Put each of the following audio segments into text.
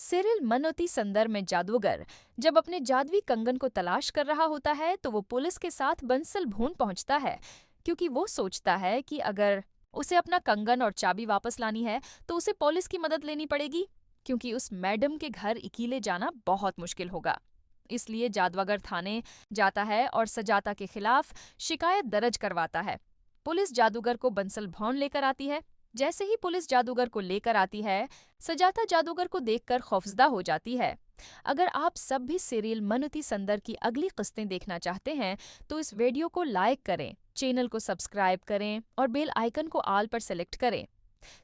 Cyril मनोती संदर में जादूगर जब अपने जादुई कंगन को तलाश कर रहा होता है तो वो पुलिस के साथ बंसल भून पहुंचता है, क्योंकि वो सोचता है कि अगर उसे अपना कंगन और चाबी वापस लानी है तो उसे पुलिस की मदद लेनी पड़ेगी, क्योंकि उस मैडम के घर अकेले जाना बहुत मुश्किल होगा। इसलिए जादूगर थाने जाता है और सजाता के खिलाफ शिकायत दर्ज करवाता है। पुलिस जादूगर को बंसल भवन लेकर आती है। जैसे ही पुलिस जादूगर को लेकर आती है, सजाता जादूगर को देखकर खौफजदा हो जाती है। अगर आप सब भी सीरियल मनोती संदर की अगली किस्तें देखना चाहते हैं तो इस वीडियो को लाइक करें, चैनल को सब्सक्राइब करें और बेल आइकन को आल पर सेलेक्ट करें।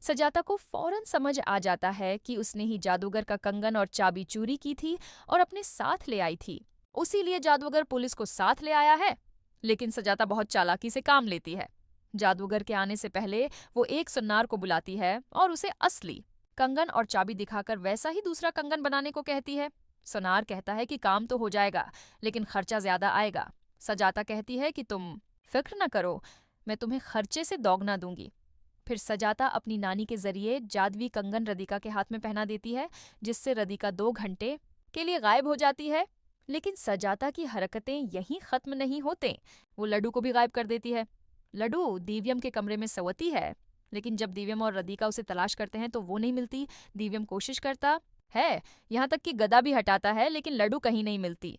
सजाता को फौरन समझ आ जाता है कि उसने ही जादूगर का कंगन और चाबी चोरी की थी और अपने साथ ले आई थी। उसी लिए जादूगर पुलिस को साथ ले आया है, लेकिन सजाता बहुत चालाकी से काम लेती है। जादूगर के आने से पहले वो एक सुन्नार को बुलाती है और उसे असली कंगन और चाबी दिखाकर वैसा ही दूसरा कंगन बनाने को कहती है। सुनार कहता है कि काम तो हो जाएगा, लेकिन खर्चा ज्यादा आएगा। सजाता कहती है कि तुम फिक्र न करो, मैं तुम्हें खर्चे से दोगुना दूंगी। फिर सजाता अपनी नानी के जरिए जादुई कंगन रदिका के हाथ में पहना देती है, जिससे रदिका 2 घंटे के लिए गायब हो जाती है। लेकिन सजाता की हरकतें यहीं खत्म नहीं होते, वो लड्डू को भी गायब कर देती है। लड्डू दिव्यम के कमरे में सोती है, लेकिन जब दिव्यम और रदिका उसे तलाश करते हैं तो वो नहीं मिलती। दिव्यम कोशिश करता है, यहाँ तक कि गदा भी हटाता है, लेकिन लड्डू कहीं नहीं मिलती।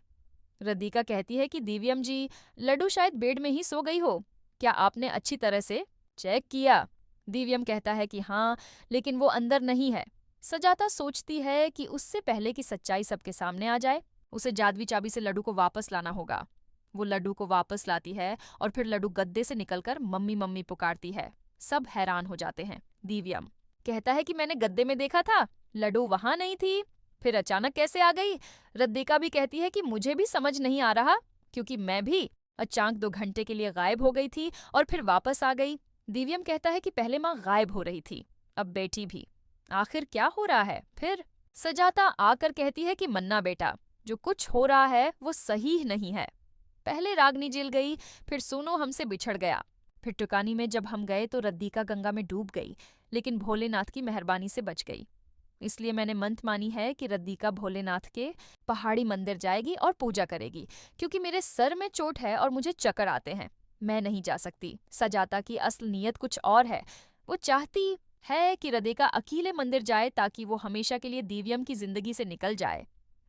रदिका कहती है कि दिव्यम जी, लड्डू शायद बेड में ही सो गई हो, क्या आपने अच्छी तरह से चेक किया? दिव्यम कहता है कि हाँ, लेकिन वो अंदर नहीं है। सजाता सोचती है कि उससे पहले कि सच्चाई सबके सामने आ जाए, उसे जादुई चाबी से लड्डू को वापस लाना होगा। वो लड्डू को वापस लाती है और फिर लड्डू गद्दे से निकलकर मम्मी मम्मी पुकारती है। सब हैरान हो जाते हैं। दिव्यम कहता है कि मैंने गद्दे में देखा था, लड्डू वहां नहीं थी, फिर अचानक कैसे आ गई? रद्दिका भी कहती है कि मुझे भी समझ नहीं आ रहा, क्योंकि मैं भी अचानक 2 घंटे के लिए गायब हो गई थी और फिर वापस आ गई। दिव्यम कहता है कि पहले माँ गायब हो रही थी, अब बेटी भी, आखिर क्या हो रहा है? फिर सजाता आकर कहती है कि मन्ना बेटा, जो कुछ हो रहा है वो सही नहीं है। पहले रागनी जेल गई, फिर सोनू हमसे बिछड़ गया, फिर टुकानी में जब हम गए तो रद्दिका गंगा में डूब गई, लेकिन भोलेनाथ की मेहरबानी से बच गई। इसलिए मैंने मंत मानी है कि रद्दिका भोलेनाथ के पहाड़ी मंदिर जाएगी और पूजा करेगी, क्योंकि मेरे सर में चोट है और मुझे चक्कर आते हैं, मैं नहीं जा सकती। सजाता की असल नीयत कुछ और है। वो चाहती है कि रद्दिका अकेले मंदिर जाए ताकि वो हमेशा के लिए दिव्यम की जिंदगी से निकल जाए।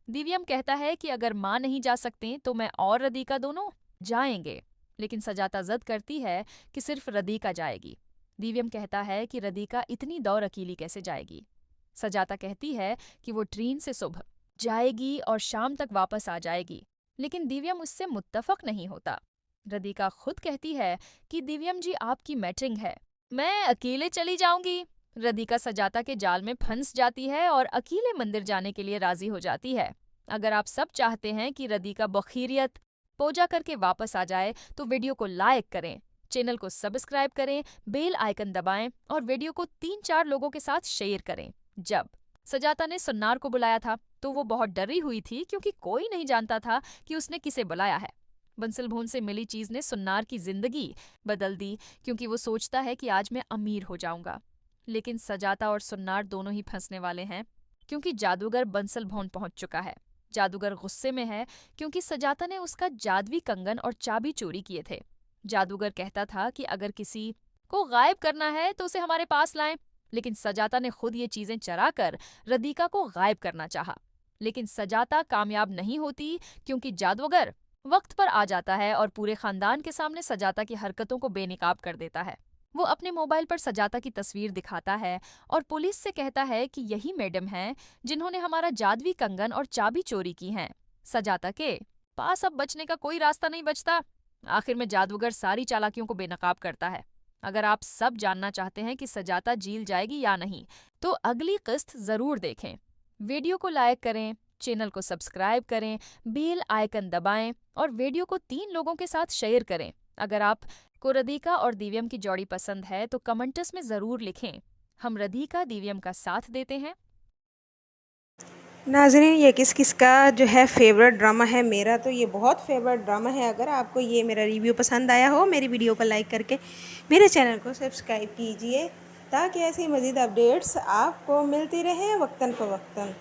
दिव्यम कहता है कि अगर माँ नहीं जा सकते तो मैं और रद्दिका दोनों जाएंगे, लेकिन सजाता जिद करती है कि सिर्फ रद्दिका जाएगी। दिव्यम कहता है कि रद्दिका इतनी दौर अकेली कैसे जाएगी। सजाता कहती है कि वो ट्रेन से सुबह जाएगी और शाम तक वापस आ जाएगी, लेकिन दिव्यम उससे मुत्तफक नहीं होता। रद्दिका खुद कहती है कि दिव्यम जी, आपकी मीटिंग है, मैं अकेले चली जाऊंगी। रद्दिका सजाता के जाल में फंस जाती है और अकेले मंदिर जाने के लिए राजी हो जाती है। अगर आप सब चाहते हैं कि रद्दिका बखैरियत पूजा करके वापस आ जाए तो वीडियो को लाइक करें, चैनल को सब्सक्राइब करें, बेल आइकन दबाएं और वीडियो को 3-4 लोगों के साथ शेयर करें। जब सजाता ने सुन्नार को बुलाया था तो वो बहुत डरी हुई थी, क्योंकि कोई नहीं जानता था कि उसने किसे बुलाया है। बंसल भवन से मिली चीज ने सुन्नार की जिंदगी बदल दी, क्योंकि वो सोचता है कि आज मैं अमीर हो जाऊंगा। लेकिन सजाता और सुन्नार दोनों ही फंसने वाले हैं, क्योंकि जादूगर बंसल भवन पहुंच चुका है। जादूगर गुस्से में है क्योंकि सजाता ने उसका जादुई कंगन और चाबी चोरी किए थे। जादूगर कहता था कि अगर किसी को गायब करना है तो उसे हमारे पास लाएं, लेकिन सजाता ने खुद ये चीजें चरा कर रद्दिका को गायब करना चाहा। लेकिन सजाता कामयाब नहीं होती, क्योंकि जादूगर वक्त पर आ जाता है और पूरे खानदान के सामने सजाता की हरकतों को बेनकाब कर देता है। वो अपने मोबाइल पर सजाता की तस्वीर दिखाता है और पुलिस से कहता है कि यही मैडम हैं जिन्होंने हमारा जादुई कंगन और चाबी चोरी की हैं। सजाता के पास अब बचने का कोई रास्ता नहीं बचता। आखिर में जादूगर सारी चालाकियों को बेनकाब करता है। अगर आप सब जानना चाहते हैं कि सजाता जेल जाएगी या नहीं, तो अगली किस्त जरूर देखें। वीडियो को लाइक करें, चैनल को सब्सक्राइब करें, बेल आइकन दबाएं और वीडियो को 3 लोगों के साथ शेयर करें। अगर आपको रद्दिका और दिव्यम की जोड़ी पसंद है तो कमेंट्स में ज़रूर लिखें। हम रद्दिका दिव्यम का साथ देते हैं। नाज़रीन, ये किस किस का जो है फेवरेट ड्रामा है? मेरा तो ये बहुत फेवरेट ड्रामा है। अगर आपको ये मेरा रिव्यू पसंद आया हो, मेरी वीडियो को लाइक करके मेरे चैनल को सब्सक्राइब कीजिए, ताकि ऐसी मज़ीद अपडेट्स आपको मिलती रहें वक्तन फ़वक्तन।